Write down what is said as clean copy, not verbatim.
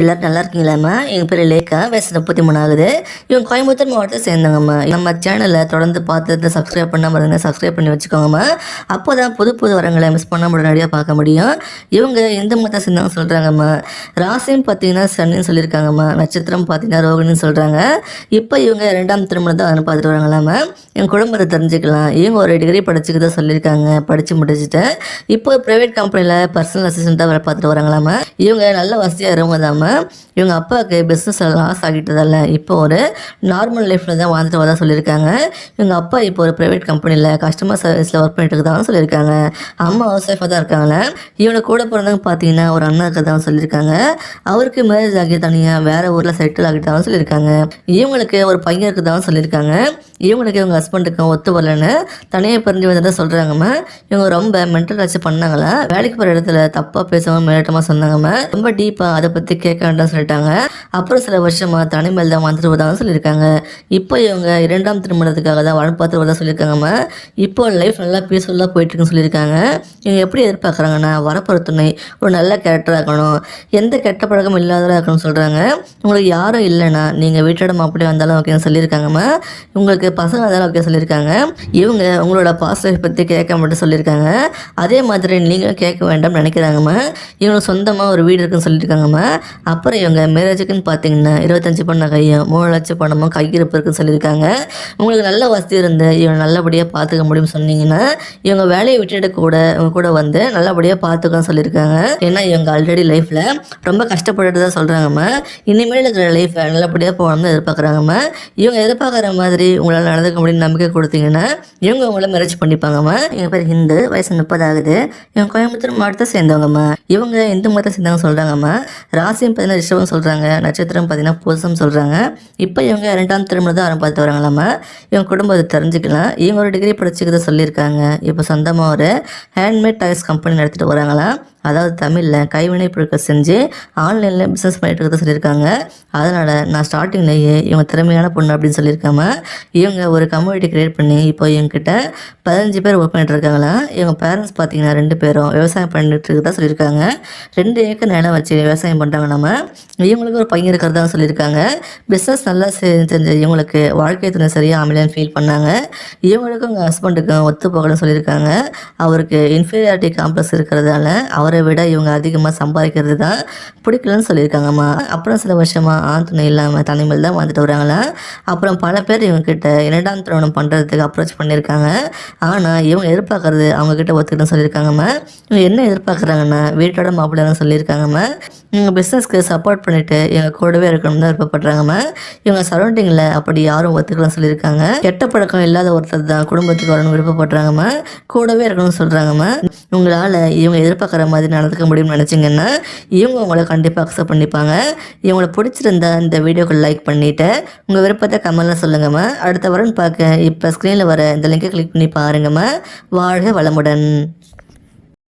எல்லாரும் நல்லா இருக்கீங்களாம்மா? எங்கள் பேர் லேக்கா, வயசு 33 ஆகுது. இவங்க கோயம்புத்தூர் மாவட்டத்தை சேர்ந்தவங்கம்மா. நம்ம சேனலில் தொடர்ந்து பார்த்துட்டு சப்ஸ்கிரைப் பண்ணாமல் இருங்க, சப்ஸ்கிரைப் பண்ணி வச்சுக்கோங்கம்மா. அப்போ தான் புது புது வரங்களை மிஸ் பண்ணாமல் உடனடியாக பார்க்க முடியும். இவங்க எந்த மதத்தை சேர்ந்தாங்க சொல்கிறாங்கம்மா. ராசின்னு பார்த்தீங்கன்னா சனின்னு சொல்லியிருக்காங்கம்மா. நட்சத்திரம் பார்த்தீங்கன்னா ரோகிணின்னு சொல்கிறாங்க. இப்போ இவங்க 2ஆம் திருமணம் தான் பார்த்துட்டு வராங்களாம்மா. என் குடும்பத்தை தெரிஞ்சுக்கலாம். இவங்க ஒரு டிகிரி படிச்சுக்கிட்டு சொல்லியிருக்காங்க, படித்து முடிச்சுட்டு இப்போ ப்ரைவேட் கம்பெனியில் பர்சனல் அசிஸ்டண்ட்டாக வர பார்த்துட்டு வராங்களாம்மா. இவங்க நல்ல வசதியாக இருவங்க தாம்மா. இவங்க அப்பாவுக்கு பிஸ்னஸ் லாஸ் ஆகிட்டதால இப்போ ஒரு நார்மல் லைஃப்பில் தான் வாழ்ந்துட்டு வரதான் சொல்லியிருக்காங்க. இவங்க அப்பா இப்போ ஒரு ப்ரைவேட் கம்பெனியில் கஸ்டமர் சர்வீஸில் ஒர்க் பண்ணிட்டு இருக்கதான் சொல்லியிருக்காங்க. அம்மா ஹவுஸ் ஒய்ஃபாக தான் இருக்காங்களே. இவனை கூட பிறந்தவங்க பார்த்தீங்கன்னா ஒரு அண்ணா இருக்கதான் சொல்லியிருக்காங்க. அவருக்கு மேரேஜ் ஆகி தனியாக வேறு ஊரில் செட்டில் ஆகிட்டு சொல்லியிருக்காங்க. இவங்களுக்கு ஒரு பையன் இருக்குதான் சொல்லியிருக்காங்க. இவங்களுக்கு இவங்க ஹஸ்பண்டுக்கும் ஒத்து வரலன்னு தனியாக பிரிஞ்சு வந்ததாக சொல்கிறாங்கம்மா. இவங்க ரொம்ப மென்டல் டார்ச்சர் பண்ணாங்களா. வேலைக்கு போகிற இடத்துல தப்பாக பேசவும் மேலட்டமாக சொன்னாங்கம்மா. ரொம்ப டீப்பாக அதை பற்றி கேட்க வேண்டாம்னு சொல்லிட்டாங்க. அப்புறம் சில வருஷமாக தனிமையில் தான் வந்துட்டு வருதான்னு சொல்லியிருக்காங்க. இப்போ இவங்க 2ஆம் திருமணத்துக்காக தான் வாழ் பார்த்து வரதான் சொல்லியிருக்காங்கம்மா. இப்போ லைஃப் நல்லா பீஸ்ஃபுல்லாக போயிட்டுருக்குன்னு சொல்லியிருக்காங்க. இவங்க எப்படி எதிர்பார்க்குறாங்கன்னா வரப்போகிற துணை ஒரு நல்ல கேரக்டராக இருக்கணும், எந்த கெட்ட பழக்கம் இல்லாததாக இருக்கணும்னு சொல்கிறாங்க. உங்களுக்கு யாரும் இல்லைன்னா நீங்கள் வீட்டோட மாப்பிள்ளை வந்தாலும் ஓகேன்னு சொல்லியிருக்காங்கம்மா. உங்களுக்கு பசங்க அதெல்லாம் ஓகே சொல்லியிருக்காங்க. இவங்க உங்களோட பாஸ்ட் லைஃப் பற்றி கேட்க மட்டும் சொல்லியிருக்காங்க. அதே மாதிரி நீங்களும் கேட்க வேண்டாம்னு நினைக்கிறாங்கம்மா. இவங்களுக்கு சொந்தமாக ஒரு வீடு இருக்குன்னு சொல்லியிருக்காங்கம்மா. அப்புறம் இவங்க மேரேஜுக்குன்னு பார்த்தீங்கன்னா 25 பணம் கையும் 3 லட்சம் பணமும் கையிருப்பு இருக்குன்னு சொல்லியிருக்காங்க. உங்களுக்கு நல்ல வசதி இருந்து இவங்க நல்லபடியாக பார்த்துக்க முடியும்னு சொன்னீங்கன்னா இவங்க வேலையை விட்டுட்டு கூட இவங்க கூட வந்து நல்லபடியாக பார்த்துக்கன்னு சொல்லியிருக்காங்க. ஏன்னா இவங்க ஆல்ரெடி லைஃப்பில் ரொம்ப கஷ்டப்பட்டு தான் சொல்கிறாங்கம்மா. இனிமேல் இருக்கிற லைஃப்பை நல்லபடியாக போகணும்னு எதிர்பார்க்குறாங்கம்மா. இவங்க எதிர்பார்க்குற மாதிரி உங்களால் நடந்துக்க முடியும் நம்பிக்கை கொடுத்தீங்கன்னா இவங்க உங்களை மேரேஜ் பண்ணிப்பாங்கம்மா. எங்கள் பேர் ஹிந்து, வயசு 30 ஆகுது. இவங்க கோயம்புத்தூர் மாவட்டத்தை சேர்ந்தவங்கம்மா. இவங்க இந்து மதத்தை சேர்ந்தவங்க சொல்கிறாங்கம்மா. ராசியும் பார்த்தீங்கன்னா ரிஷபம் சொல்கிறாங்க, நட்சத்திரம் பார்த்தீங்கன்னா பூசம் சொல்கிறாங்க. இப்போ இவங்க 2ஆம் திருமணம் தான் பார்த்து வராங்களாம்மா. இவங்க குடும்பத்தை தெரிஞ்சுக்கலாம். இவங்க ஒரு டிகிரி படிச்சுக்கிட்ட சொல்லியிருக்காங்க. இப்போ சொந்தமாக ஒரு ஹேண்ட்மேட் டாய்ஸ் கம்பெனி நடத்திட்டு வராங்களாம். அதாவது தமிழில் கைவினை பொருட்கள் செஞ்சு ஆன்லைனில் பிஸ்னஸ் பண்ணிட்டு இருக்கிறத சொல்லியிருக்காங்க. அதனால் நான் ஸ்டார்டிங்லேயே இவங்க திறமையான பொண்ணு அப்படின்னு சொல்லியிருக்காம இவங்க ஒரு கம்யூனிட்டி க்ரியேட் பண்ணி இப்போ இவங்ககிட்ட 15 பேர் ஒர்க் பண்ணிட்டு இருக்காங்களாம். இவங்க பேரண்ட்ஸ் பார்த்தீங்கன்னா 2 பேரும் விவசாயம் பண்ணிட்டு இருக்கிறதா சொல்லியிருக்காங்க. 2 ஏக்கர் நிலம் வச்சு விவசாயம் பண்ணுறாங்க. நம்ம இவங்களுக்கு ஒரு பையன் இருக்கிறதா சொல்லியிருக்காங்க. பிஸ்னஸ் நல்லா செஞ்ச இவங்களுக்கு வாழ்க்கை துணை சரியாக அமையலன்னு ஃபீல் பண்ணாங்க. இவங்களுக்கும் உங்கள் ஹஸ்பண்டுக்கும் ஒத்து போகலன்னு சொல்லியிருக்காங்க. அவருக்கு இன்ஃபீரியாரிட்டி காம்ப்ளெக்ஸ் இருக்கிறதால அவரை விட இவங்க அதிகமாக சம்பாதிக்கிறது தான் பிடிக்கலன்னு சொல்லியிருக்காங்கம்மா. அப்புறம் சில வருஷமாக ஆண் துணை இல்லாமல் தனிமையில் தான் வந்துட்டு வராங்களாம். அப்புறம் பல பேர் இவங்ககிட்ட 2ஆம் திருமணம் பண்ணுறதுக்கு அப்ரோச் பண்ணியிருக்காங்க. ஆனால் இவங்க எதிர்பார்க்கறது அவங்கக்கிட்ட ஒத்துக்கிட்டன்னு சொல்லியிருக்காங்கம்மா. இவங்க என்ன எதிர்பார்க்குறாங்கன்னா வீட்டோட மாப்பிள்ளைன்னு சொல்லியிருக்காங்கம்மா. இவங்க பிஸ்னஸ்க்கு சப்போர்ட் பண்ணிவிட்டு எங்கள் கூடவே இருக்கணும்னு தான் விருப்பப்படுறாங்கம்மா. இவங்க சரௌண்டிங்கில் அப்படி யாரும் ஒத்துக்கலன்னு சொல்லியிருக்காங்க. கெட்ட பழக்கம் இல்லாத ஒருத்தர் தான் குடும்பத்துக்கு வரணும்னு விருப்பப்படுறாங்கம்மா. கூடவே இருக்கணும்னு சொல்கிறாங்கம்மா. உங்களால் இவங்க எதிர்பார்க்குற மாதிரி நடந்துக்க முடியும்னு நினச்சிங்கன்னா இவங்க உங்களை கண்டிப்பாக அக்செப்ட் பண்ணிப்பாங்க. இவங்களை பிடிச்சிருந்தா இந்த வீடியோக்கு லைக் பண்ணிவிட்டு உங்கள் விருப்பத்தை கமெண்ட்ல சொல்லுங்கம்மா. அடுத்த வாரம் பார்க்க இப்போ ஸ்க்ரீனில் வர இந்த லிங்கை கிளிக் பண்ணி பாருங்கம்மா. வாழ்க வளமுடன்.